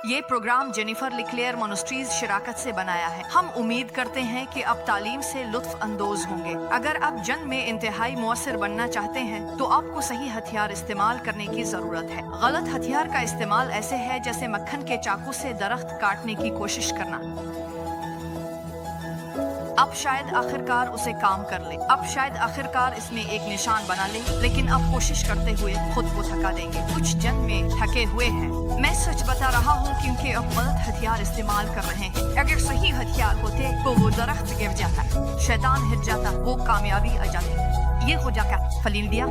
ये programme Jennifer लिक्लेयर monasteries शराकत से बनाया है। हम उम्मीद करते हैं कि आप तालीम से लुत्फ अंदोज होंगे। अगर आप जंग में इंतहाई मुअस्सर बनना चाहते हैं तो आपको सही हथियार इस्तेमाल करने की जरूरत है। गलत हथियार का इस्तेमाल ऐसे है जैसे मक्खन के चाकू से दरख्त काटने की कोशिश करना। अब शायद आखिरकार उसे काम कर ले, अब शायद आखिरकार इसमें एक निशान बना ले, लेकिन अब कोशिश करते हुए खुद को थका देंगे। कुछ जंग में थके हुए हैं। मैं सच बता रहा हूँ क्योंकि अब गलत हथियार इस्तेमाल कर रहे हैं। अगर सही हथियार होते तो वो दरख्त गिर जाता, शैतान हिट जाता, वो कामयाबी आ जाती। ये हो जाता फलींडिया।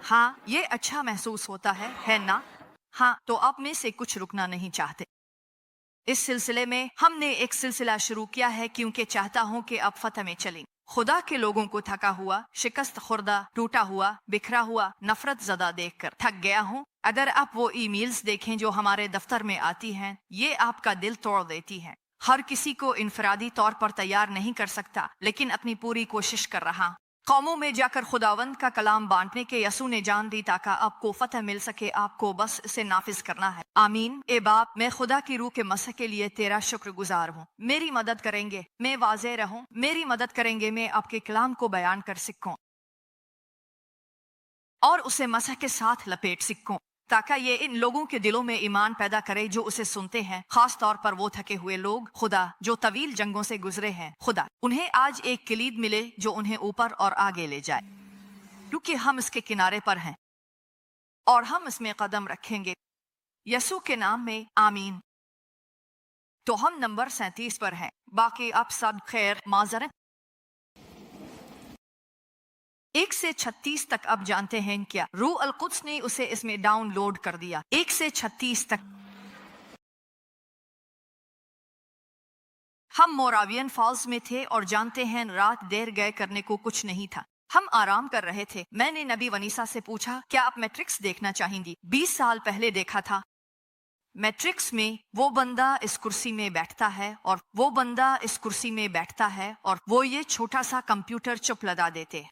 हाँ, ये अच्छा महसूस होता है ना? हाँ, तो आप में से कुछ रुकना नहीं चाहते। इस सिलसिले में हमने एक सिलसिला शुरू किया है क्योंकि चाहता हूँ कि आप फतह में चलें। खुदा के लोगों को थका हुआ, शिकस्त खुर्दा, टूटा हुआ, बिखरा हुआ, नफरत ज़दा देखकर थक गया हूँ। अगर आप वो ईमेल्स देखें जो हमारे दफ्तर में आती हैं, ये आपका दिल तोड़ देती हैं। हर किसी को इनफरादी तौर पर तैयार नहीं कर सकता, लेकिन अपनी पूरी कोशिश कर रहा। कौमों में जाकर खुदावंद का कलाम बांटने के यसू ने जान दी ताकि आपको फतह मिल सके। आपको बस इसे नाफिज करना है। आमीन। ए बाप, मैं खुदा की रूह के मसह के लिए तेरा शुक्रगुजार हूँ। मेरी मदद करेंगे, मैं वाज़े रहूं। मेरी मदद करेंगे, मैं आपके कलाम को बयान कर सकूं और उसे मसह के साथ लपेट सकूं, ताकि ये इन लोगों के दिलों में ईमान पैदा करे जो उसे सुनते हैं, खास तौर पर वो थके हुए लोग खुदा जो तवील जंगों से गुजरे हैं। खुदा, उन्हें आज एक किलीद मिले जो उन्हें ऊपर और आगे ले जाए, क्योंकि हम इसके किनारे पर हैं और हम इसमें कदम रखेंगे। यसू के नाम में आमीन। तो हम नंबर 37 पर हैं। बाकी आप सब खैर माजरत। 1 से 36 तक अब जानते हैं क्या? रूह अल कुद्स ने उसे इसमें डाउनलोड कर दिया। 1 से 36 तक। हम मोरावियन फॉल्स में थे और जानते हैं रात देर गए करने को कुछ नहीं था। हम आराम कर रहे थे। मैंने नबी वनीसा से पूछा, क्या आप मैट्रिक्स देखना चाहेंगी? 20 साल पहले देखा था। मैट्रिक्स में वो बंदा इस कुर्सी में बैठता है और वो बंदा इस कुर्सी में बैठता है और वो ये छोटा सा कंप्यूटर चुप लगा देते हैं।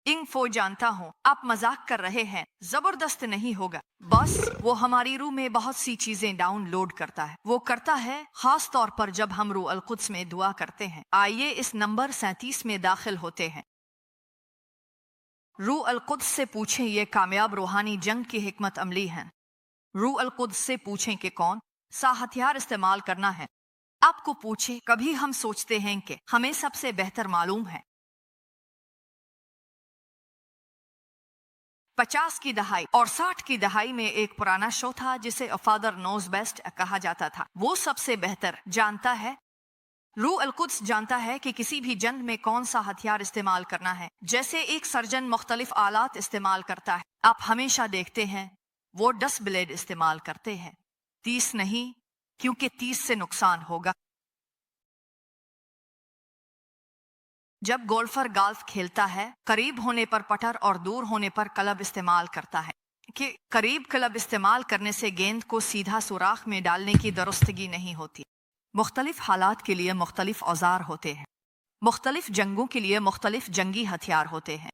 इंफो जानता हूँ आप मजाक कर रहे हैं, जबरदस्त नहीं होगा। बस वो हमारी रूह में बहुत सी चीजें डाउनलोड करता है। वो करता है खास तौर पर जब हम रूह अल कुद्स में दुआ करते हैं। आइए इस नंबर 37 में दाखिल होते हैं। रूह अल कुद्स से पूछें ये कामयाब रूहानी जंग की हिकमत अमली है। रूह अल कुद्स से पूछें कि कौन सा हथियार इस्तेमाल करना है। आपको पूछे, कभी हम सोचते हैं कि हमें सबसे बेहतर मालूम है। 50 की दहाई और 60 की दहाई में एक पुराना शो था जिसे अ फादर नोज बेस्ट कहा जाता था। वो सबसे बेहतर जानता है। रूह अल कुद्स जानता है कि किसी भी जंग में कौन सा हथियार इस्तेमाल करना है। जैसे एक सर्जन मुख्तलिफ आलात इस्तेमाल करता है, आप हमेशा देखते हैं वो 10 ब्लेड इस्तेमाल करते हैं, 30 नहीं, क्योंकि 30 से नुकसान होगा। जब गोल्फर गोल्फ खेलता है, करीब होने पर पटर और दूर होने पर क्लब इस्तेमाल करता है कि करीब क्लब इस्तेमाल करने से गेंद को सीधा सुराख में डालने की दुरुस्तगी नहीं होती। मुख्तलिफ हालात के लिए मुख्तलिफ औजार होते हैं। मुख्तलिफ जंगों के लिए मुख्तलिफ जंगी हथियार होते हैं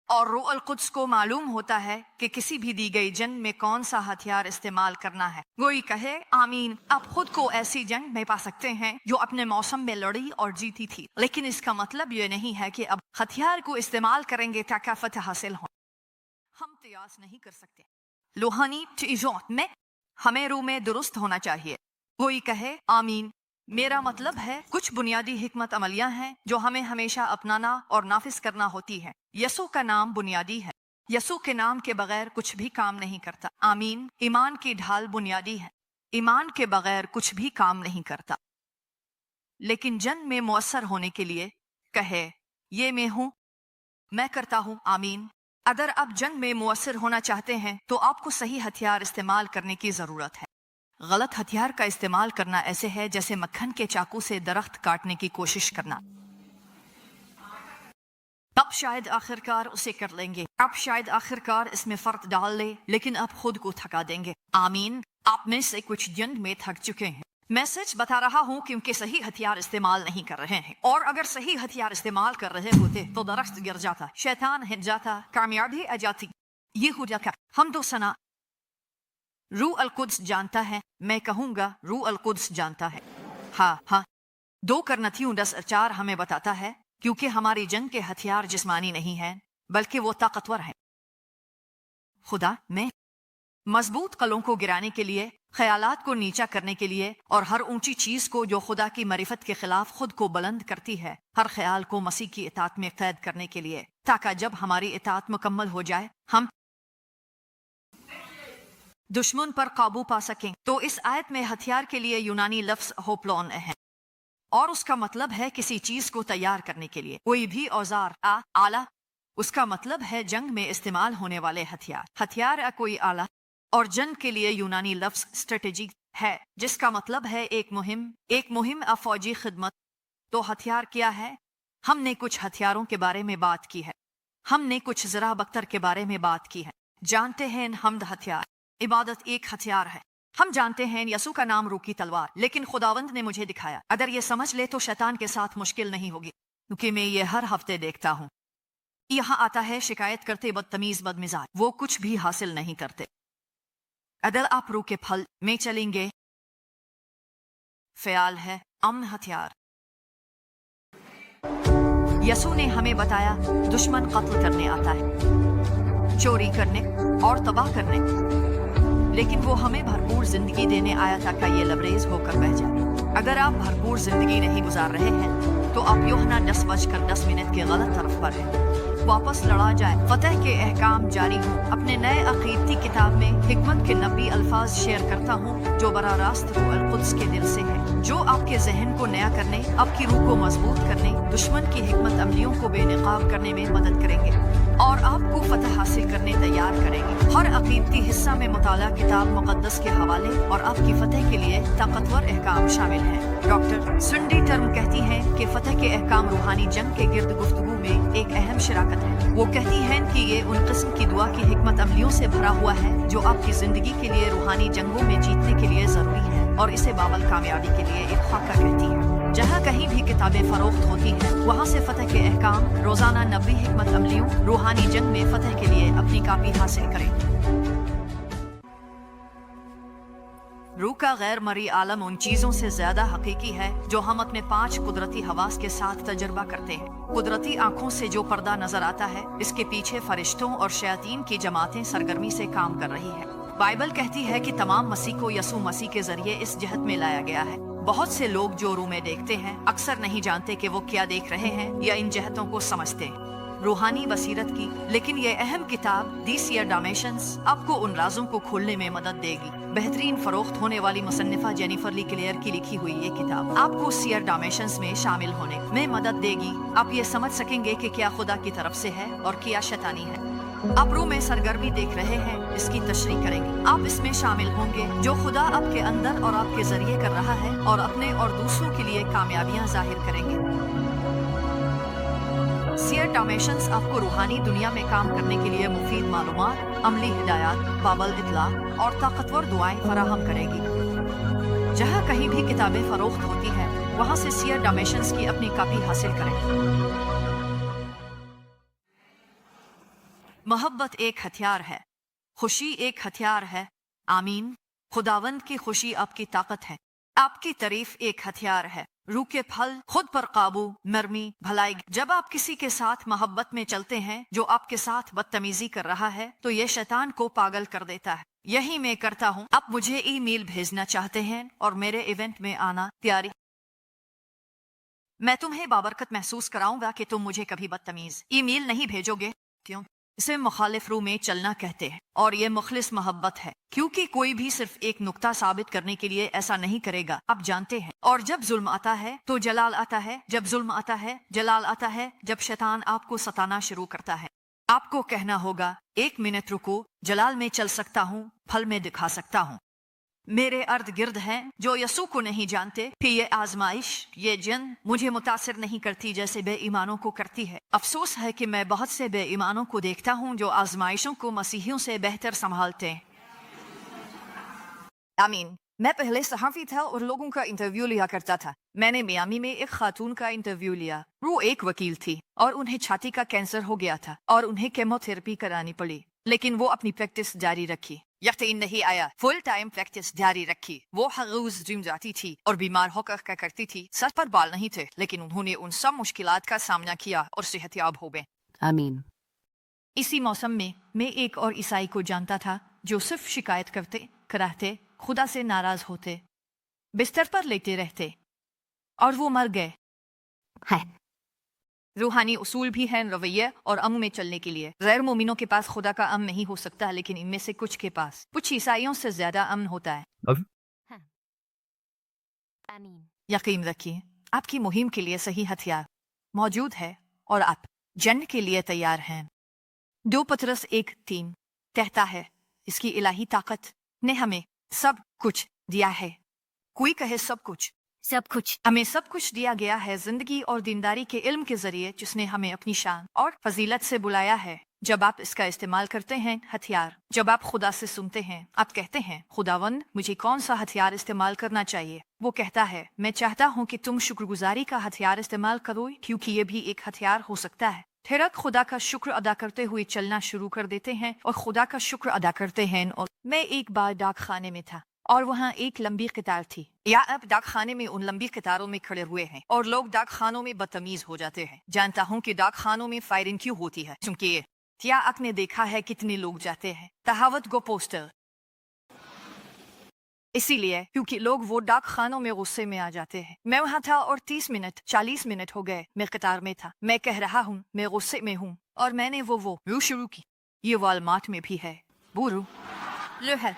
और रूह अल कुद्स को मालूम होता है कि किसी भी दी गई जंग में कौन सा हथियार इस्तेमाल करना है। कोई कहे आमीन। आप खुद को ऐसी जंग में पा सकते हैं जो अपने मौसम में लड़ी और जीती थी, लेकिन इसका मतलब ये नहीं है कि अब हथियार को इस्तेमाल करेंगे ताकि फतह हासिल हो। हम कयास नहीं कर सकते। रूहानी चीज़ों में हमें रूह में दुरुस्त होना चाहिए। कोई कहे आमीन। मेरा मतलब है कुछ बुनियादी हिकमत अमलियां हैं जो हमें हमेशा अपनाना और नाफिज करना होती है। यसू का नाम बुनियादी है। यसू के नाम के बगैर कुछ भी काम नहीं करता। आमीन। ईमान की ढाल बुनियादी है। ईमान के बगैर कुछ भी काम नहीं करता। लेकिन जंग में मुअस्सर होने के लिए कहे, ये मैं हूं, मैं करता हूं। आमीन। अगर आप जंग में मुअस्सर होना चाहते हैं तो आपको सही हथियार इस्तेमाल करने की जरूरत है। गलत हथियार का इस्तेमाल करना ऐसे है जैसे मक्खन के चाकू से दरख्त काटने की कोशिश करना। शायद आखिरकार उसे कर लेंगे, आप शायद आखिरकार इसमें फर्क डाल ले, लेकिन आप खुद को थका देंगे। आमीन। आप में से कुछ जंग में थक चुके हैं। मैं सच बता रहा हूँ क्योंकि सही हथियार इस्तेमाल नहीं कर रहे हैं, और अगर सही हथियार इस्तेमाल कर रहे होते तो दरख्त गिर जाता, शैतान हिट जाता, कामयाबी आ जाती। ये हो जाता। हम तो सना रूह अल कुद्स जानता है, मैं कहूँगा रूह अल कुद्स जानता है। हाँ 2 करनथियों 10:4 हमें बताता है, क्योंकि हमारी जंग के हथियार जिस्मानी नहीं हैं, बल्कि वो ताकतवर हैं। खुदा में मजबूत कलों को गिराने के लिए, ख्यालात को नीचा करने के लिए, और हर ऊंची चीज को जो खुदा की मरिफत के खिलाफ खुद को बुलंद करती है, हर ख्याल को मसीह की इताअत में कैद करने के लिए, ताकि जब हमारी इताअत मुकम्मल हो जाए हम दुश्मन पर काबू पा सकें। तो इस आयत में हथियार के लिए यूनानी लफ्ज होप्लोन है, और उसका मतलब है किसी चीज को तैयार करने के लिए कोई भी औजार। आला उसका मतलब है जंग में इस्तेमाल होने वाले हथियार। हथियार कोई आला, और जंग के लिए यूनानी लफ्ज स्ट्रेटेजी है, जिसका मतलब है एक मुहिम फौजी खिदमत। तो हथियार क्या है? हमने कुछ हथियारों के बारे में बात की है। हमने कुछ ज़रा बख्तर के बारे में बात की है। जानते हैं हमद हथियार, इबादत एक हथियार है। हम जानते हैं यसू का नाम रूह की तलवार, लेकिन खुदावंद ने मुझे दिखाया। अगर ये समझ ले तो शैतान के साथ मुश्किल नहीं होगी, क्योंकि मैं ये हर हफ्ते देखता हूँ। यहाँ आता है शिकायत करते बदतमीज बदमिजाज, वो कुछ भी हासिल नहीं करते। अगर आप रूह के फल में चलेंगे, ख्याल है अमन हथियार। यसू ने हमें बताया दुश्मन कत्ल करने आता है, चोरी करने और तबाह करने, लेकिन वो हमें भरपूर जिंदगी देने आया ताकि ये लबरेज होकर बह जाए। अगर आप भरपूर जिंदगी नहीं गुजार रहे हैं तो आप यूहन्ना 10:10 के गलत तरफ पर हैं। वापस लड़ा जाए, फतह के अहकाम जारी हो। अपने नए अकीदती किताब में हिकमत के नबी अल्फाज शेयर करता हूँ जो बराह रास्त रूह अल कुद्स के दिल से है, जो आपके जहन को नया करने, आपकी रूह को मजबूत करने, दुश्मन की हिकमत अमलियों को बेनकाब करने में मदद करेंगे और आपको फतह हासिल करने तैयार करेंगे। हर अकीदती हिस्सा में मुताला किताब मुकद्दस के हवाले और आपकी फतह के लिए ताकतवर अहकाम शामिल हैं। डॉक्टर सुंडी टर्म कहती हैं कि फतह के अहकाम रूहानी जंग के गिर्द गुफ्तगू में एक अहम शराकत है। वो कहती हैं कि ये उन किस्म की दुआ की हिकमत अमलियों से भरा हुआ है जो आपकी जिंदगी के लिए रूहानी जंगों में जीतने के लिए जरूरी है, और इसे बाबल कामयाबी के लिए एक खाका कहती है। जहाँ कहीं भी किताबें फरोख्त होती हैं, वहाँ से फतह के अहकाम, रोजाना 90 हिकमत अमलियों, रूहानी जंग में फतह के लिए अपनी कापी हासिल करें। रूह का गैर मरी आलम उन चीजों से ज्यादा हकीकी है जो हम अपने 5 कुदरती हवास के साथ तजुर्बा करते हैं। कुदरती आंखों से जो पर्दा नजर आता है, इसके पीछे फरिश्तों और शयातीन की जमातें सरगर्मी से काम कर रही है। बाइबल कहती है कि तमाम मसीह को यसू मसीह के जरिए इस जहत में लाया गया है। बहुत से लोग जो रूह में देखते हैं अक्सर नहीं जानते कि वो क्या देख रहे हैं या इन जहतों को समझते हैं रूहानी बसीरत की। लेकिन ये अहम किताब दी सियर डायमेंशंस आपको उन राजों को खोलने में मदद देगी। बेहतरीन फरोख्त होने वाली मुसन्निफा जेनिफर ली क्लेयर की लिखी हुई ये किताब आपको सियर डायमेंशंस में शामिल होने में मदद देगी। आप ये समझ सकेंगे कि क्या खुदा की तरफ से है और क्या शैतानी है। आप रूह में सरगर्मी देख रहे हैं, इसकी तशरीह करेंगे। आप इसमें शामिल होंगे जो खुदा आपके अंदर और आपके जरिए कर रहा है, और अपने और दूसरों के लिए कामयाबियां जाहिर करेंगे। सियर डायमेंशंस आपको रूहानी दुनिया में काम करने के लिए मुफीद मालूमात, अमली हिदायत, बाबल इतला और ताकतवर दुआएं फराहम करेगी। जहाँ कहीं भी किताबें फरोख्त होती हैं, वहाँ से सियर डायमेंशंस की अपनी कापी हासिल करें। मोहब्बत एक हथियार है, खुशी एक हथियार है। आमीन। खुदावंद की खुशी आपकी ताकत है, आपकी तारीफ एक हथियार है। रूह के फल, खुद पर काबू, नरमी, भलाई। जब आप किसी के साथ मोहब्बत में चलते हैं जो आपके साथ बदतमीजी कर रहा है, तो यह शैतान को पागल कर देता है। यही मैं करता हूँ। आप मुझे ईमेल भेजना चाहते हैं और मेरे इवेंट में आना तैयारी। मैं तुम्हें बाबरकत महसूस कराऊंगा कि तुम मुझे कभी बदतमीज ईमेल नहीं भेजोगे। क्यों? इसे मुखालिफ रूह में चलना कहते हैं, और ये मुखलिस मोहब्बत है, क्योंकि कोई भी सिर्फ एक नुक्ता साबित करने के लिए ऐसा नहीं करेगा। आप जानते हैं। और जब जुल्म आता है तो जलाल आता है, जब जुल्म आता है जलाल आता है। जब शैतान आपको सताना शुरू करता है, आपको कहना होगा 1 मिनट रुको, जलाल में चल सकता हूँ, फल में दिखा सकता हूँ। मेरे अर्ध गिर्द हैं जो यसू को नहीं जानते, फिर ये आजमाइश, ये जिन मुझे मुतासिर नहीं करती जैसे बेईमानों को करती है। अफसोस है कि मैं बहुत से बेईमानों को देखता हूँ जो आजमाइशों को मसीहियों से बेहतर संभालते हैं। आमीन। मैं पहले सहाफी था और लोगों का इंटरव्यू लिया करता था। मैंने मियामी में एक खातून का इंटरव्यू लिया। वो एक वकील थी और उन्हें छाती का कैंसर हो गया था और उन्हें केमोथेरेपी करानी पड़ी, लेकिन वो अपनी प्रैक्टिस जारी रखी। यकीन नहीं आया, फुल टाइम प्रैक्टिस जारी रखी। वो हर रोज जिम जाती थी और बीमार होकर क्या करती थी, सर पर बाल नहीं थे, लेकिन उन्होंने उन सब मुश्किलात का सामना किया और सेहतयाब हो गए। आमीन। इसी मौसम में मैं एक और ईसाई को जानता था जो सिर्फ शिकायत करते, कराहते, खुदा से नाराज होते, बिस्तर पर लेटे रहते और वो मर गए। है रूहानी उसूल भी हैं रवैये और अमन में चलने के लिए। गैर मोमिनों के पास खुदा का अमन नहीं हो सकता, लेकिन इनमें से कुछ के पास, कुछ ईसाइयों से ज्यादा अमन होता है। आमीन। यकीन रखिए, आपकी मुहिम के लिए सही हथियार मौजूद है और आप जंग के लिए तैयार हैं। 2 पतरस 1:3 कहता है, इसकी इलाही ताकत ने हमें सब कुछ दिया है। कोई कहे सब कुछ। सब कुछ हमें सब कुछ दिया गया है जिंदगी और दीनदारी के इल्म के जरिए, जिसने हमें अपनी शान और फजीलत से बुलाया है। जब आप इसका इस्तेमाल करते हैं हथियार, जब आप खुदा से सुनते हैं, आप कहते हैं, खुदावंद मुझे कौन सा हथियार इस्तेमाल करना चाहिए? वो कहता है, मैं चाहता हूँ कि तुम शुक्रगुजारी का हथियार इस्तेमाल करो, क्योंकि ये भी एक हथियार हो सकता है। फिर आप खुदा का शुक्र अदा करते हुए चलना शुरू कर देते हैं और खुदा का शुक्र अदा करते हैं। और मैं एक बार डाक खाने में था और वहाँ एक लंबी कतार थी। या आप डाक खाने में उन लंबी कतारों में खड़े हुए हैं और लोग डाक खानों में बदतमीज हो जाते हैं। जानता हूँ कि डाक खानों में फायरिंग क्यों होती है, क्योंकि क्या आपने देखा है कितने लोग जाते हैं तहावत गो पोस्टर? इसीलिए क्योंकि लोग वो डाक खानों में गुस्से में आ जाते हैं। मैं वहाँ था और 30 मिनट 40 मिनट हो गए मैं कतार में था। मैं कह रहा हूँ मैं गुस्से में हूँ और मैंने वो रू शुरू की। ये वालमार्ट में भी है, बुरू लो है।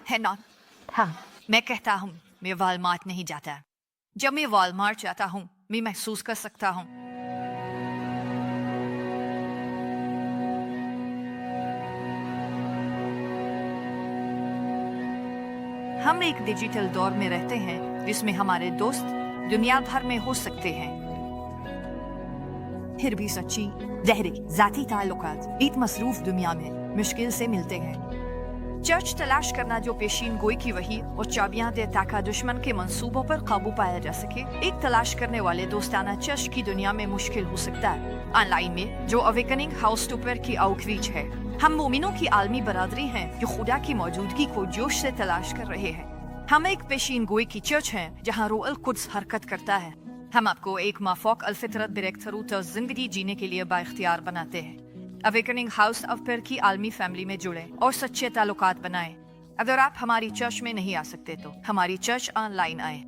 है ना? हाँ। मैं कहता हूँ मैं वालमार्ट नहीं जाता। जब मैं वालमार्ट जाता हूँ मैं महसूस कर सकता हूँ हम एक डिजिटल दौर में रहते हैं जिसमें हमारे दोस्त दुनिया भर में हो सकते हैं, फिर भी सच्ची गहरे जाती ताल्लुकात एक मसरूफ दुनिया में मुश्किल से मिलते हैं। चर्च तलाश करना जो पेशीन गोई की वही और चाबियां दे ताकि दुश्मन के मंसूबों पर काबू पाया जा सके, एक तलाश करने वाले दोस्ताना चर्च की दुनिया में मुश्किल हो सकता है। ऑनलाइन में जो अवेकनिंग हाउस टूपर की आउटरीच है, हम मोमिनों की आलमी बरादरी हैं जो खुदा की मौजूदगी को जोश से तलाश कर रहे हैं। हम एक पेशीन गोई की चर्च हैं जहाँ रूह कुद्स हरकत करता है। हम आपको एक माफौक अलफितरत बिरेक्तरू तर्ज जिंदगी जीने के लिए बाइख्तियार बनाते हैं। अवेकनिंग हाउस ऑफ प्रेयर की आलमी फैमिली में जुड़े और सच्चे ताल्लुकात बनाएं। अगर आप हमारी चर्च में नहीं आ सकते तो हमारी चर्च ऑनलाइन आए।